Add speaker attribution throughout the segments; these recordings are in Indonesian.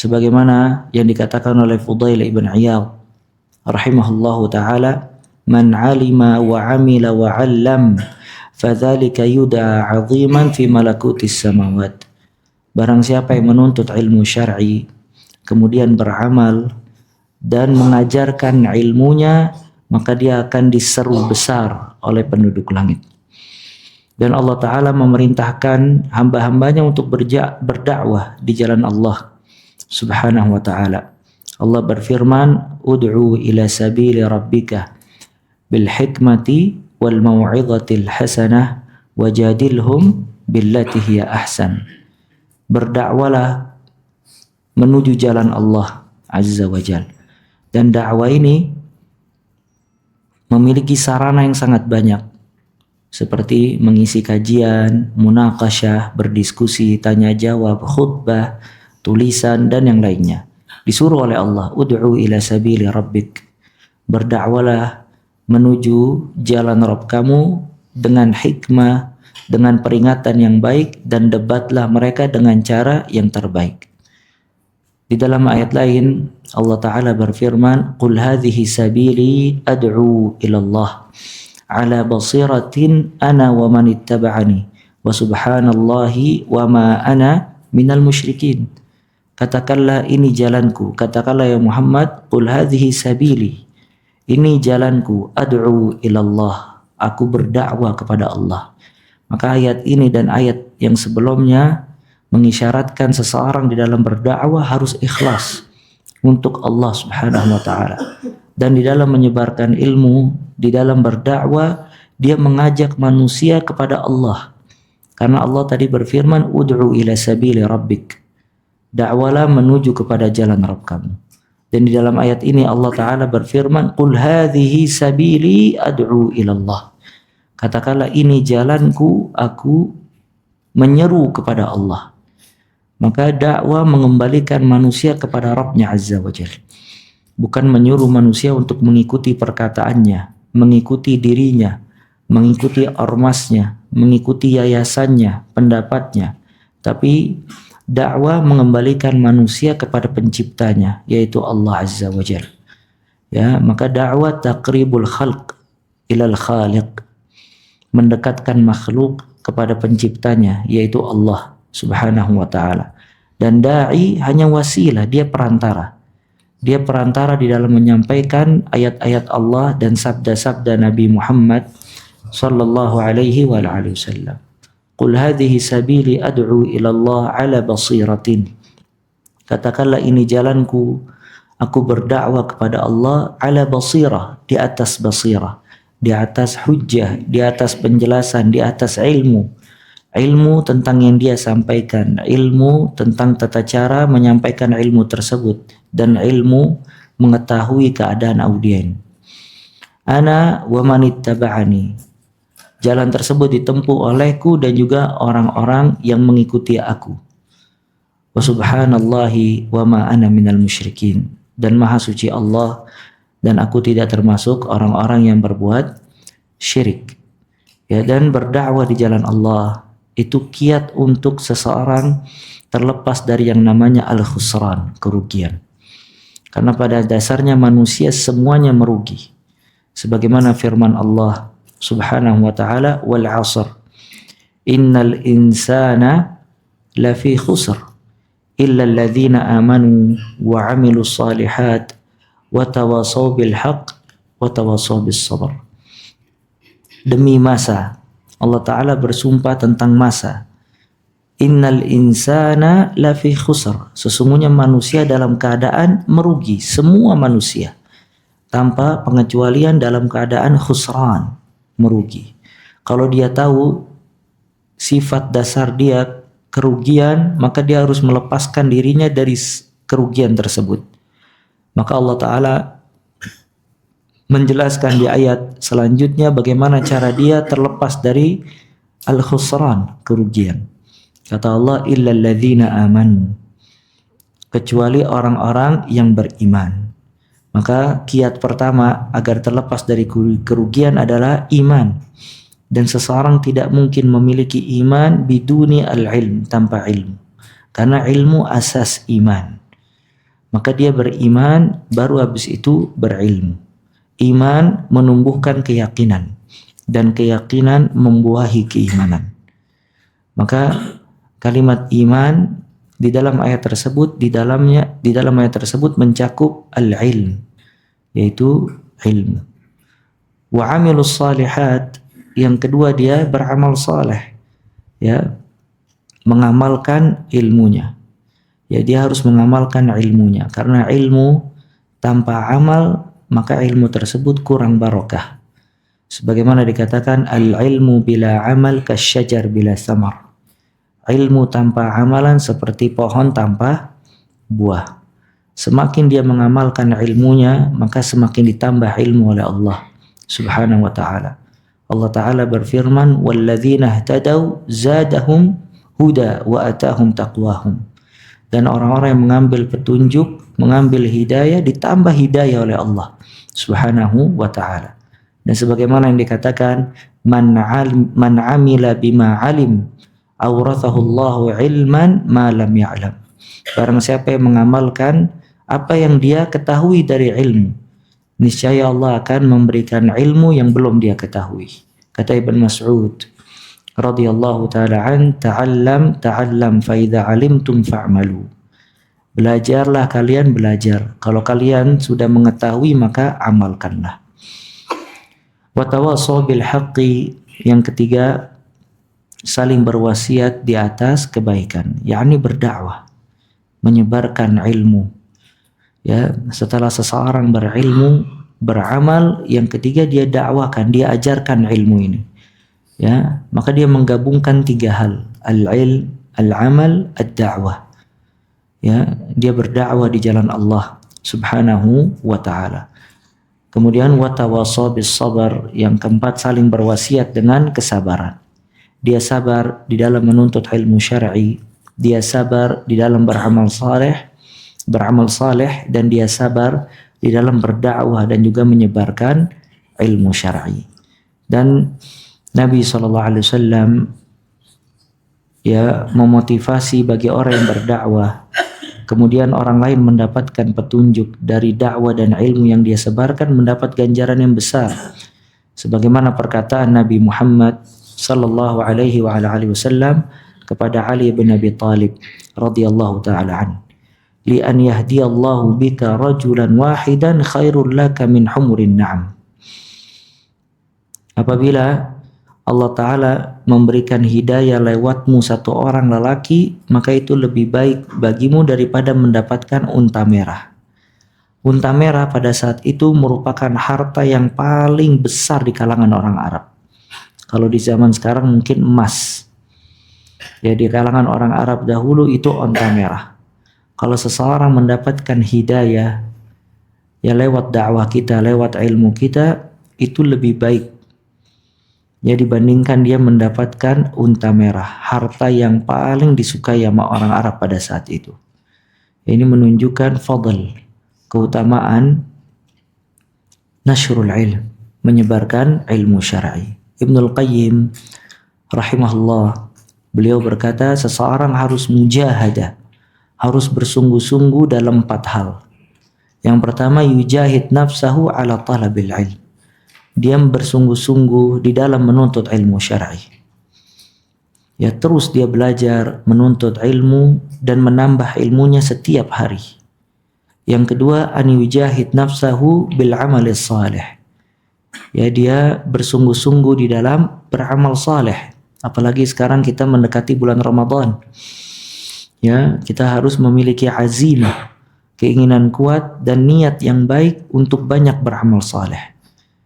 Speaker 1: sebagaimana yang dikatakan oleh Fudail ibn Iyad rahimahullahu taala, man alima wa amila wa 'allam fadzalika yud'a 'aziman fi malakutis samawat. Barang siapa yang menuntut ilmu syar'i kemudian beramal dan mengajarkan ilmunya, maka dia akan diseru besar oleh penduduk langit. Dan Allah Ta'ala memerintahkan hamba-hambanya untuk berdakwah di jalan Allah Subhanahu wa Ta'ala. Allah berfirman, ud'u ila sabili rabbika bil hikmati wal mau'izatil hasanah wajadilhum billati hiya ahsan. Berdakwalah menuju jalan Allah Azza wa Jalla. Dan dakwah ini memiliki sarana yang sangat banyak, seperti mengisi kajian, munaqasyah, berdiskusi, tanya jawab, khutbah, tulisan, dan yang lainnya. Disuruh oleh Allah, ud'u ila sabili rabbik. Berdakwalah menuju jalan Rabb kamu dengan hikmah, dengan peringatan yang baik, dan debatlah mereka dengan cara yang terbaik. Di dalam ayat lain Allah Ta'ala berfirman, qul hadhihi sabili ad'u ilallah ala basiratin ana wa man ittaba'ani wa subhanallahi wa ma ana minal musyrikin. Katakanlah ini jalanku, katakanlah ya Muhammad, qul hadhihi sabili, ini jalanku, ad'u ilallah, aku berdakwah kepada Allah. Maka ayat ini dan ayat yang sebelumnya mengisyaratkan seseorang di dalam berdakwah harus ikhlas untuk Allah Subhanahu wa Ta'ala. Dan di dalam menyebarkan ilmu, di dalam berdakwah, dia mengajak manusia kepada Allah. Karena Allah tadi berfirman, ud'u ila sabili rabbik. Dakwalah menuju kepada jalan Rabb kamu. Dan di dalam ayat ini Allah Ta'ala berfirman, qul hadhihi sabili ad'u ilallah. Katakanlah ini jalanku, aku menyeru kepada Allah. Maka dakwah mengembalikan manusia kepada Rabbnya Azza wa Jalla. Bukan menyuruh manusia untuk mengikuti perkataannya, mengikuti dirinya, mengikuti ormasnya, mengikuti yayasannya, pendapatnya. Tapi dakwah mengembalikan manusia kepada penciptanya, yaitu Allah Azza wa Jalla. Ya, maka dakwah taqribul khalq ilal khaliq, mendekatkan makhluk kepada penciptanya, yaitu Allah Subhanahu wa Ta'ala. Dan da'i hanya wasilah, dia perantara. Dia perantara di dalam menyampaikan ayat-ayat Allah dan sabda-sabda Nabi Muhammad sallallahu alaihi wa alihi wasallam. Qul hadhihi sabili ad'u ila Allah ala basiratin. Katakanlah ini jalanku, aku berdakwah kepada Allah ala basirah, di atas basirah, di atas hujjah, di atas penjelasan, di atas ilmu. Ilmu tentang yang dia sampaikan, ilmu tentang tata cara menyampaikan ilmu tersebut, dan ilmu mengetahui keadaan audien. Ana wa man ittaba'ani. Jalan tersebut ditempuh olehku dan juga orang-orang yang mengikuti aku. Wa subhanallahi wa ma ana minal musyrikin. Dan maha suci Allah dan aku tidak termasuk orang-orang yang berbuat syirik. Ya, dan berdakwah di jalan Allah itu kiat untuk seseorang terlepas dari yang namanya al-khusran, kerugian. Karena pada dasarnya manusia semuanya merugi. Sebagaimana firman Allah Subhanahu wa Ta'ala, wal 'asr innal insana lafi khusr illa alladhina amanu wa 'amilus salihat wa tawasaw bil haqq wa tawasaw bis sabr. Demi masa, Allah Ta'ala bersumpah tentang masa. Innal insana lafi khusr. Sesungguhnya manusia dalam keadaan merugi. Semua manusia. Tanpa pengecualian dalam keadaan khusran. Merugi. Kalau dia tahu sifat dasar dia kerugian, maka dia harus melepaskan dirinya dari kerugian tersebut. Maka Allah Ta'ala menjelaskan di ayat selanjutnya bagaimana cara dia terlepas dari al-khusran, kerugian. Kata Allah, illal ladzina amanu, kecuali orang-orang yang beriman. Maka kiat pertama agar terlepas dari kerugian adalah iman. Dan seseorang tidak mungkin memiliki iman biduni al-ilm, tanpa ilmu. Karena ilmu asas iman. Maka dia beriman, baru habis itu berilmu. Iman menumbuhkan keyakinan, dan keyakinan membuahi keimanan. Maka kalimat iman di dalam ayat tersebut, di dalam ayat tersebut mencakup al-ilm, yaitu ilmu. Wa amilus salihat, yang kedua dia beramal saleh, ya, mengamalkan ilmunya. Ya, dia harus mengamalkan ilmunya, karena ilmu tanpa amal maka ilmu tersebut kurang barokah. Sebagaimana dikatakan al-ilmu bila amal kasyajar bila samar. Ilmu tanpa amalan seperti pohon tanpa buah. Semakin dia mengamalkan ilmunya, maka semakin ditambah ilmu oleh Allah Subhanahu wa ta'ala. Allah Ta'ala berfirman, "Walladzina ihtadaw zadahum huda wa atahum taqwahum." Dan orang-orang yang mengambil petunjuk, mengambil hidayah, ditambah hidayah oleh Allah Subhanahu wa ta'ala. Dan sebagaimana yang dikatakan, man amila bima alim awrathahu Allahu ilman ma lam ya'lam. Barang siapa yang mengamalkan apa yang dia ketahui dari ilmu, niscaya Allah akan memberikan ilmu yang belum dia ketahui. Kata Ibn Mas'ud radhiyallahu ta'ala an, ta'allam fa idza alimtum fa'malu. Belajarlah kalian, belajar. Kalau kalian sudah mengetahui maka amalkanlah. Wa tawassaw bil haqqi, yang ketiga saling berwasiat di atas kebaikan, yakni berdakwah, menyebarkan ilmu. Ya, setelah seseorang berilmu, beramal, yang ketiga dia dakwakan, dia ajarkan ilmu ini. Ya, maka dia menggabungkan tiga hal, al-ilm, al-amal, ad-da'wah. Ya, dia berdakwah di jalan Allah Subhanahu wa ta'ala. Kemudian watawassaw bis sabar, yang keempat saling berwasiat dengan kesabaran. Dia sabar di dalam menuntut ilmu syar'i, dia sabar di dalam beramal saleh, dan dia sabar di dalam berdakwah dan juga menyebarkan ilmu syar'i. Dan Nabi SAW ya memotivasi bagi orang yang berdakwah, kemudian orang lain mendapatkan petunjuk dari dakwah dan ilmu yang dia sebarkan, mendapat ganjaran yang besar. Sebagaimana perkataan Nabi Muhammad sallallahu alaihi wa ala alihi wasallam kepada Ali bin Abi Thalib radhiyallahu taala an, li an yahdiyallahu bika rajulan wahidan khairul laka min humurin na'am. Apabila Allah Ta'ala memberikan hidayah lewatmu satu orang lelaki, maka itu lebih baik bagimu daripada mendapatkan unta merah. Unta merah pada saat itu merupakan harta yang paling besar di kalangan orang Arab. Kalau di zaman sekarang mungkin emas. Ya, di kalangan orang Arab dahulu itu unta merah. Kalau seseorang mendapatkan hidayah ya lewat dakwah kita, lewat ilmu kita, itu lebih baik ya dibandingkan dia mendapatkan unta merah, harta yang paling disukai sama orang Arab pada saat itu. Ini menunjukkan fadl, keutamaan nashrul ilm, menyebarkan ilmu syar'i. Ibnul Qayyim rahimahullah, beliau berkata seseorang harus mujahadah, harus bersungguh-sungguh dalam 4 hal. Yang pertama, yujahid nafsahu ala talabil ilm. Dia bersungguh-sungguh di dalam menuntut ilmu syar'i. Ya, terus dia belajar menuntut ilmu dan menambah ilmunya setiap hari. Yang kedua, an yujahid nafsahu bil amalis salih. Ya, dia bersungguh-sungguh di dalam beramal saleh. Apalagi sekarang kita mendekati bulan Ramadan. Ya, kita harus memiliki azimah, keinginan kuat dan niat yang baik untuk banyak beramal saleh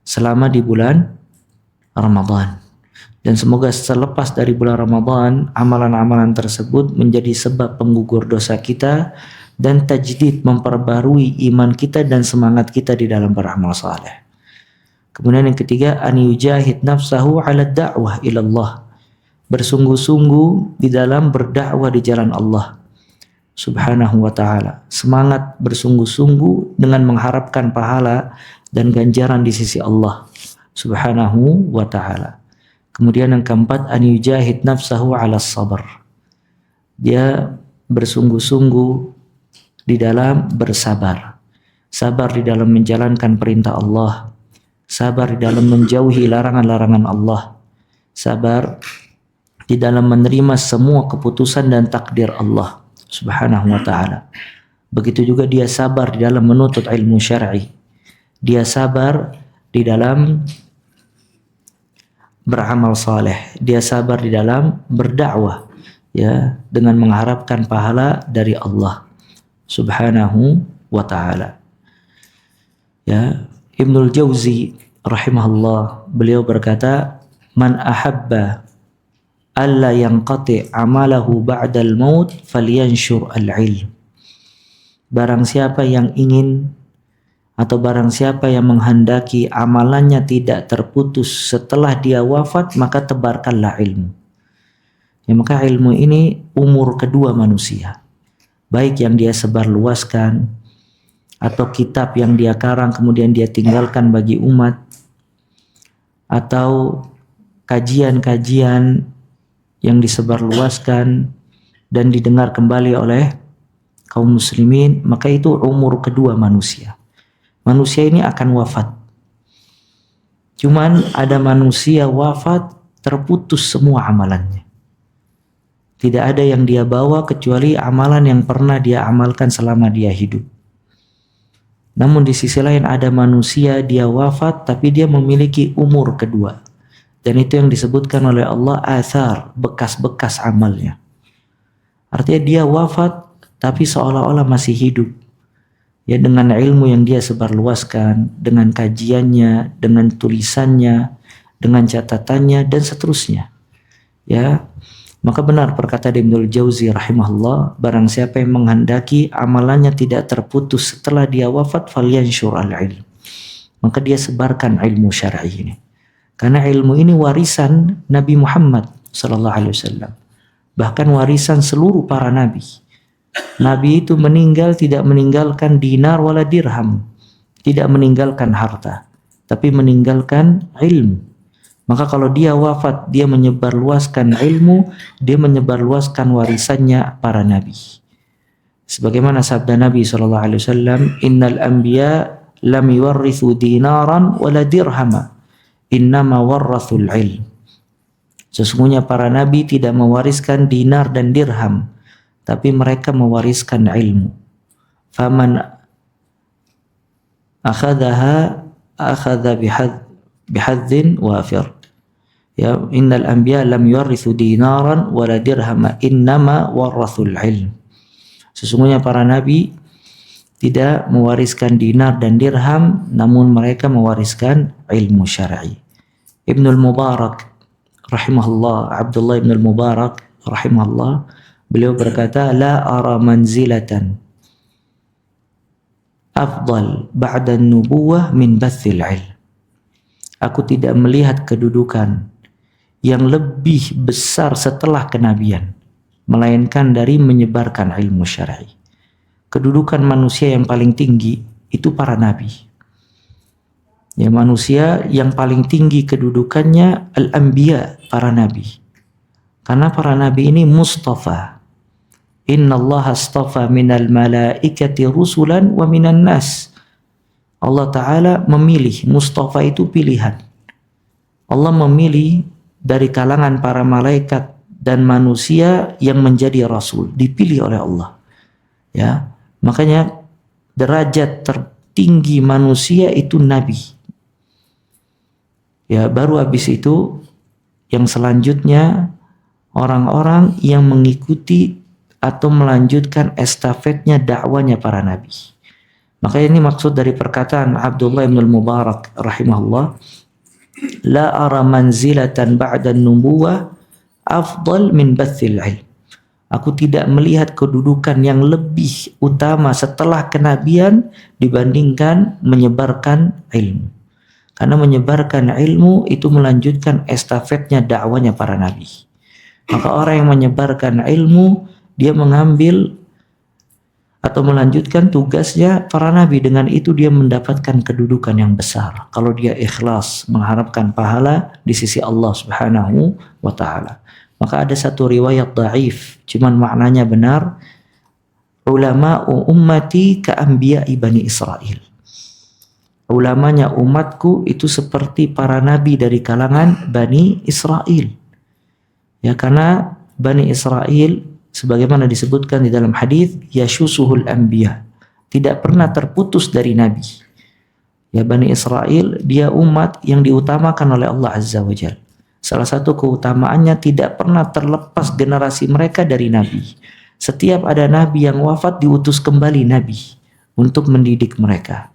Speaker 1: selama di bulan Ramadan. Dan semoga selepas dari bulan Ramadan, amalan-amalan tersebut menjadi sebab penggugur dosa kita dan tajdid, memperbarui iman kita dan semangat kita di dalam beramal saleh. Kemudian yang ketiga, an yujahid nafsahu ala da'wah ilallah. Bersungguh-sungguh di dalam berdakwah di jalan Allah Subhanahu wa ta'ala. Semangat bersungguh-sungguh dengan mengharapkan pahala dan ganjaran di sisi Allah Subhanahu wa ta'ala. Kemudian yang keempat, an yujahid nafsahu ala sabar. Dia bersungguh-sungguh di dalam bersabar. Sabar di dalam menjalankan perintah Allah. Sabar di dalam menjauhi larangan-larangan Allah. Sabar di dalam menerima semua keputusan dan takdir Allah Subhanahu wa ta'ala. Begitu juga dia sabar di dalam menuntut ilmu syar'i. Dia sabar di dalam beramal saleh. Dia sabar di dalam berdakwah, ya, dengan mengharapkan pahala dari Allah Subhanahu wa ta'ala. Ya, Ibnul Jauzi rahimahullah, beliau berkata, "Man ahabba alla yanqati amalahu ba'dal maut falyanshur al-ilm." Barang siapa yang ingin atau barang siapa yang menghendaki amalannya tidak terputus setelah dia wafat, maka tebarkanlah ilmu. Ya, maka ilmu ini umur kedua manusia. Baik yang dia sebarluaskan atau kitab yang dia karang kemudian dia tinggalkan bagi umat, atau kajian-kajian yang disebarluaskan dan didengar kembali oleh kaum muslimin, maka itu umur kedua manusia. Manusia ini akan wafat. Cuman ada manusia wafat terputus semua amalannya. Tidak ada yang dia bawa kecuali amalan yang pernah dia amalkan selama dia hidup. Namun di sisi lain ada manusia dia wafat tapi dia memiliki umur kedua. Dan itu yang disebutkan oleh Allah athar, bekas-bekas amalnya. Artinya dia wafat tapi seolah-olah masih hidup. Ya, dengan ilmu yang dia sebarluaskan, dengan kajiannya, dengan tulisannya, dengan catatannya dan seterusnya. Ya, maka benar perkataan Ibnul Jauzi rahimahullah, barang siapa yang menghendaki amalannya tidak terputus setelah dia wafat, falyanshur al-ilm. Maka dia sebarkan ilmu syar'i ini. Karena ilmu ini warisan Nabi Muhammad sallallahu alaihi wasallam. Bahkan warisan seluruh para nabi. Nabi itu meninggal tidak meninggalkan dinar wala dirham, tidak meninggalkan harta, tapi meninggalkan ilmu. Maka kalau dia wafat, dia menyebarluaskan ilmu, dia menyebarluaskan warisannya para nabi. Sebagaimana sabda Nabi SAW, "Innal anbiya lam yuwarrithu dinaran wala dirhama, innama warrathul ilm." Sesungguhnya para nabi tidak mewariskan dinar dan dirham, tapi mereka mewariskan ilmu. Faman akhadaha akhadha bihadzin wafir. Ya, innal anbiya lam yuwarrithu dinaran wala dirhama innama warrathul ilm. Sesungguhnya para nabi tidak mewariskan dinar dan dirham, namun mereka mewariskan ilmu syar'i. Ibnul Mubarak rahimahullah, Abdullah ibn Mubarak rahimahullah, beliau berkata, "La ara manzilatan afdal ba'da an-nubuwah min bathil ilm." Aku tidak melihat kedudukan yang lebih besar setelah kenabian, melainkan dari menyebarkan ilmu syar'i. Kedudukan manusia yang paling tinggi itu para nabi. Ya, manusia yang paling tinggi kedudukannya al-anbiya, para nabi. Karena para nabi ini mustafa. Innallaha astafa minal malaikati rusulan wa minan nas. Allah Ta'ala memilih, mustafa itu pilihan. Allah memilih dari kalangan para malaikat dan manusia yang menjadi rasul, dipilih oleh Allah. Ya, makanya derajat tertinggi manusia itu nabi. Ya, baru habis itu yang selanjutnya orang-orang yang mengikuti atau melanjutkan estafetnya dakwanya para nabi. Maka ini maksud dari perkataan Abdullah ibn Mubarak rahimahullah, "La ara manzilatan ba'da an-nubuwah afdal min bathil ilm." Aku tidak melihat kedudukan yang lebih utama setelah kenabian dibandingkan menyebarkan ilmu. Karena menyebarkan ilmu itu melanjutkan estafetnya dakwanya para nabi. Maka orang yang menyebarkan ilmu, dia mengambil atau melanjutkan tugasnya para nabi. Dengan itu dia mendapatkan kedudukan yang besar kalau dia ikhlas mengharapkan pahala di sisi Allah Subhanahu wa ta'ala. Maka ada satu riwayat dhaif, cuman maknanya benar. ulama'u ummati ka anbiya'i Bani Israel. Ulamanya umatku itu seperti para nabi dari kalangan Bani Israel. Ya, karena Bani Israel sebagaimana disebutkan di dalam hadis, yashusuhul anbiya, tidak pernah terputus dari nabi. Ya, Bani Israel dia umat yang diutamakan oleh Allah Azza wa Jalla. Salah satu keutamaannya tidak pernah terlepas generasi mereka dari nabi. Setiap ada nabi yang wafat diutus kembali nabi untuk mendidik mereka.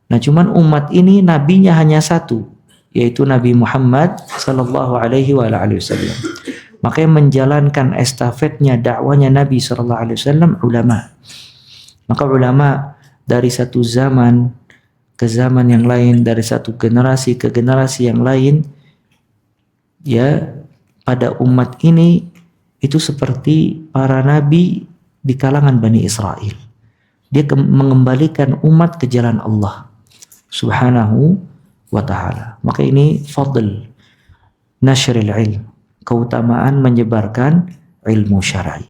Speaker 1: Nah, cuman umat ini nabinya hanya satu, yaitu Nabi Muhammad sallallahu alaihi wasallam. Maka yang menjalankan estafetnya dakwanya Nabi sallallahu alaihi wasallam ulama. Maka ulama dari satu zaman ke zaman yang lain, dari satu generasi ke generasi yang lain, ya, pada umat ini itu seperti para nabi di kalangan Bani Israel. Dia mengembalikan umat ke jalan Allah Subhanahu wa ta'ala. Maka ini fadl nashril ilm, keutamaan menyebarkan ilmu syar'i.